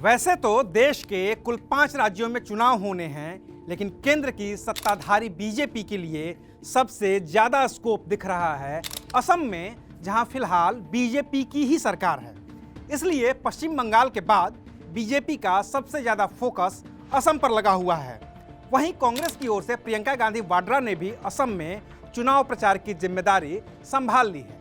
वैसे तो देश के कुल 5 राज्यों में चुनाव होने हैं, लेकिन केंद्र की सत्ताधारी बीजेपी के लिए सबसे ज्यादा स्कोप दिख रहा है असम में, जहां फिलहाल बीजेपी की ही सरकार है। इसलिए पश्चिम बंगाल के बाद बीजेपी का सबसे ज्यादा फोकस असम पर लगा हुआ है। वहीं कांग्रेस की ओर से प्रियंका गांधी वाड्रा ने भी असम में चुनाव प्रचार की जिम्मेदारी संभाल ली है।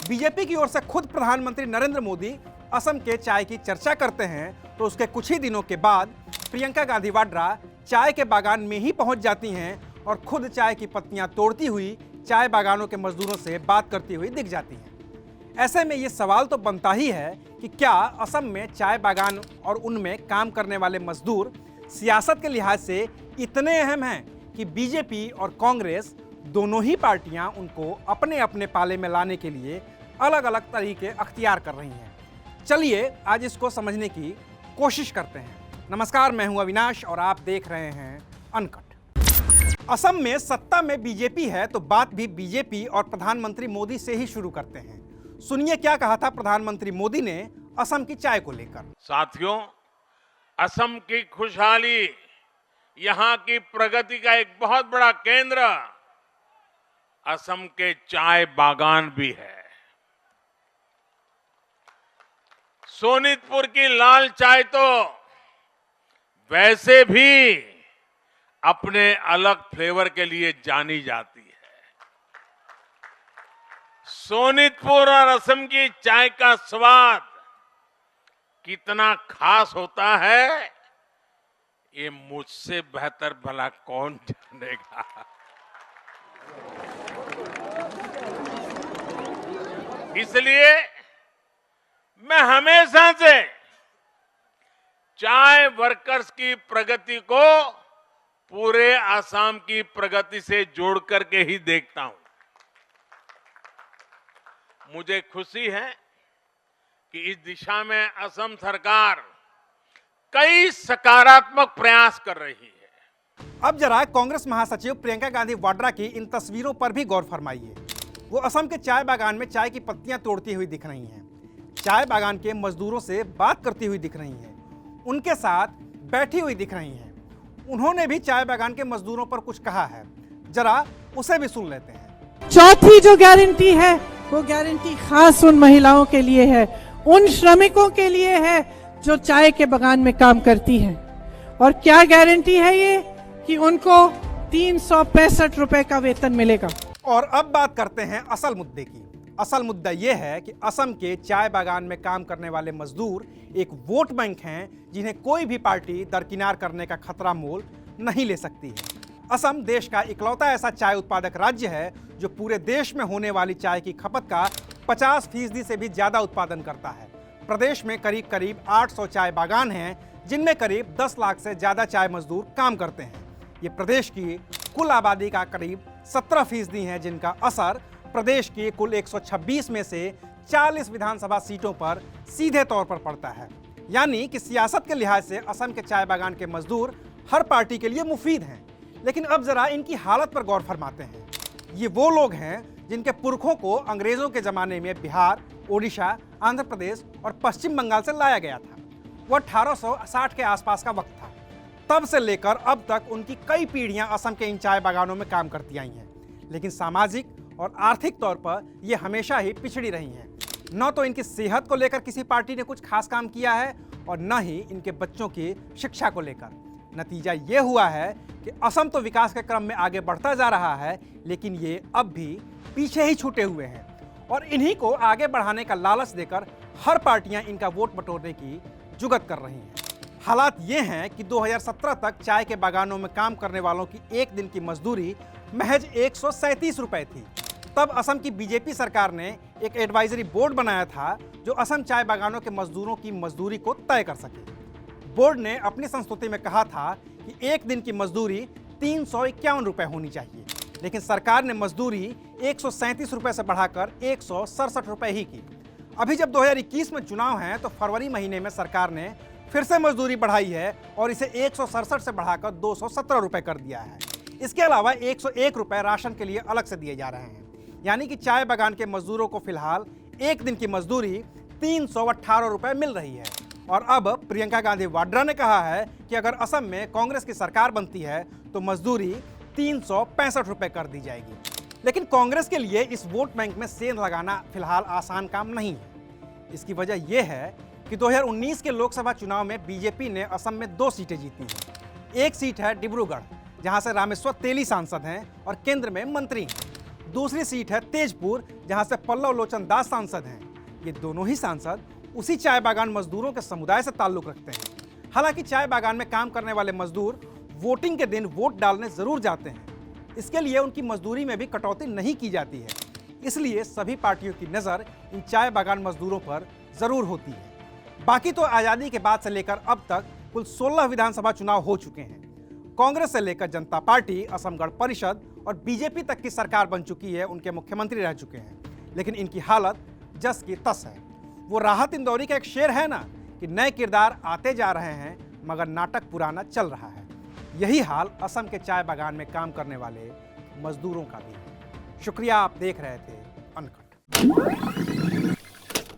बीजेपी की ओर से खुद प्रधानमंत्री नरेंद्र मोदी असम के चाय की चर्चा करते हैं, तो उसके कुछ ही दिनों के बाद प्रियंका गांधी वाड्रा चाय के बागान में ही पहुंच जाती हैं और खुद चाय की पत्तियां तोड़ती हुई चाय बागानों के मजदूरों से बात करती हुई दिख जाती हैं। ऐसे में ये सवाल तो बनता ही है कि क्या असम में चाय बागान और उनमें काम करने वाले मजदूर सियासत के लिहाज से इतने अहम हैं कि बीजेपी और कांग्रेस दोनों ही पार्टियां उनको अपने अपने पाले में लाने के लिए अलग अलग तरीके अख्तियार कर रही हैं। चलिए आज इसको समझने की कोशिश करते हैं। नमस्कार, मैं हूं अविनाश और आप देख रहे हैं अनकट। असम में सत्ता में बीजेपी है तो बात भी बीजेपी और प्रधानमंत्री मोदी से ही शुरू करते हैं। सुनिए क्या कहा था प्रधानमंत्री मोदी ने असम की चाय को लेकर। साथियों, असम की खुशहाली, यहां की प्रगति का एक बहुत बड़ा केंद्र असम के चाय बागान भी है। सोनितपुर की लाल चाय तो वैसे भी अपने अलग फ्लेवर के लिए जानी जाती है। सोनितपुर और असम की चाय का स्वाद कितना खास होता है, ये मुझसे बेहतर भला कौन जानेगा। इसलिए मैं हमेशा से चाय वर्कर्स की प्रगति को पूरे असम की प्रगति से जोड़ करके ही देखता हूं। मुझे खुशी है कि इस दिशा में असम सरकार कई सकारात्मक प्रयास कर रही है। अब जरा कांग्रेस महासचिव प्रियंका गांधी वाड्रा की इन तस्वीरों पर भी गौर फरमाइए। वो असम के चाय बागान में चाय की पत्तियां तोड़ती हुई दिख रही हैं, चाय बागान के मजदूरों से बात करती हुई दिख रही हैं, उनके साथ बैठी हुई दिख रही हैं। उन्होंने भी चाय बागान के मजदूरों पर कुछ कहा है, जरा उसे भी सुन लेते हैं। चौथी जो गारंटी है वो गारंटी खास उन महिलाओं के लिए है, उन श्रमिकों के लिए है जो चाय के बागान में काम करती हैं। और क्या गारंटी है ये कि उनको 365 रुपए का वेतन मिलेगा। और अब बात करते हैं असल मुद्दे की। असल मुद्दा यह है कि असम के चाय बागान में काम करने वाले मजदूर एक वोट बैंक हैं, जिन्हें कोई भी पार्टी दरकिनार करने का खतरा मोल नहीं ले सकती है। असम देश का इकलौता ऐसा चाय उत्पादक राज्य है जो पूरे देश में होने वाली चाय की खपत का 50% से भी ज्यादा उत्पादन करता है। प्रदेश में करीब करीब 800 चाय बागान हैं, जिनमें करीब 10 लाख से ज्यादा चाय मजदूर काम करते हैं। ये प्रदेश की कुल आबादी का करीब 17% है, जिनका असर प्रदेश की कुल 126 में से 40 विधानसभा सीटों पर सीधे तौर पर पड़ता है। यानी कि सियासत के लिहाज से असम के चाय बागान के मजदूर हर पार्टी के लिए मुफीद हैं। लेकिन अब जरा इनकी हालत पर गौर फरमाते हैं। ये वो लोग हैं जिनके पुरखों को अंग्रेजों के जमाने में बिहार, ओडिशा, आंध्र प्रदेश और पश्चिम बंगाल से लाया गया था। वो 1860 के आसपास का वक्त था। तब से लेकर अब तक उनकी कई पीढ़ियां असम के इन चाय बागानों में काम करती आई हैं, लेकिन सामाजिक और आर्थिक तौर पर ये हमेशा ही पिछड़ी रही हैं। न तो इनकी सेहत को लेकर किसी पार्टी ने कुछ खास काम किया है और न ही इनके बच्चों की शिक्षा को लेकर। नतीजा ये हुआ है कि असम तो विकास के क्रम में आगे बढ़ता जा रहा है, लेकिन ये अब भी पीछे ही छूटे हुए हैं। और इन्हीं को आगे बढ़ाने का लालच देकर हर पार्टियां इनका वोट बटोरने की जुगत कर रही हैं। हालात ये हैं कि 2017 तक चाय के बागानों में काम करने वालों की एक दिन की मजदूरी महज 137 रुपए थी। तब असम की बीजेपी सरकार ने एक एडवाइजरी बोर्ड बनाया था जो असम चाय बागानों के मजदूरों की मजदूरी को तय कर सके। बोर्ड ने अपनी संस्तुति में कहा था कि एक दिन की मजदूरी 351 रुपए होनी चाहिए, लेकिन सरकार ने मजदूरी 137 रुपए से बढ़ाकर 167 रुपए ही की। अभी जब 2021 में चुनाव हैं तो फरवरी महीने में सरकार ने फिर से मजदूरी बढ़ाई है और इसे 167 से बढ़ाकर 217 रुपए कर दिया है। इसके अलावा 101 रुपए राशन के लिए अलग से दिए जा रहे हैं। यानी कि चाय बागान के मजदूरों को फिलहाल एक दिन की मजदूरी 318 रुपए मिल रही है। और अब प्रियंका गांधी वाड्रा ने कहा है कि अगर असम में कांग्रेस की सरकार बनती है तो मजदूरी 365 रुपए कर दी जाएगी। लेकिन कांग्रेस के लिए इस वोट बैंक में सेंध लगाना फिलहाल आसान काम नहीं है। इसकी वजह यह है कि 2019 के लोकसभा चुनाव में बीजेपी ने असम में 2 सीटें जीती हैं। एक सीट है डिब्रूगढ़, जहां से रामेश्वर तेली सांसद हैं और केंद्र में मंत्री हैं। दूसरी सीट है तेजपुर, जहां से पल्लव लोचन दास सांसद हैं। ये दोनों ही सांसद उसी चाय बागान मजदूरों के समुदाय से ताल्लुक रखते हैं। हालांकि चाय बागान में काम करने वाले मजदूर वोटिंग के दिन वोट डालने जरूर जाते हैं। इसके लिए उनकी मजदूरी में भी कटौती नहीं की जाती है। इसलिए सभी पार्टियों की नज़र इन चाय बागान मजदूरों पर जरूर होती है। बाकी तो आज़ादी के बाद से लेकर अब तक कुल 16 विधानसभा चुनाव हो चुके हैं। कांग्रेस से लेकर जनता पार्टी, असम गण परिषद और बीजेपी तक की सरकार बन चुकी है, उनके मुख्यमंत्री रह चुके हैं। लेकिन इनकी हालत जस की तस है। वो राहत इंदौरी का एक शेर है ना कि नए किरदार आते जा रहे हैं मगर नाटक पुराना चल रहा है। यही हाल असम के चाय बागान में काम करने वाले मजदूरों का भी है। शुक्रिया, आप देख रहे थे अनकट।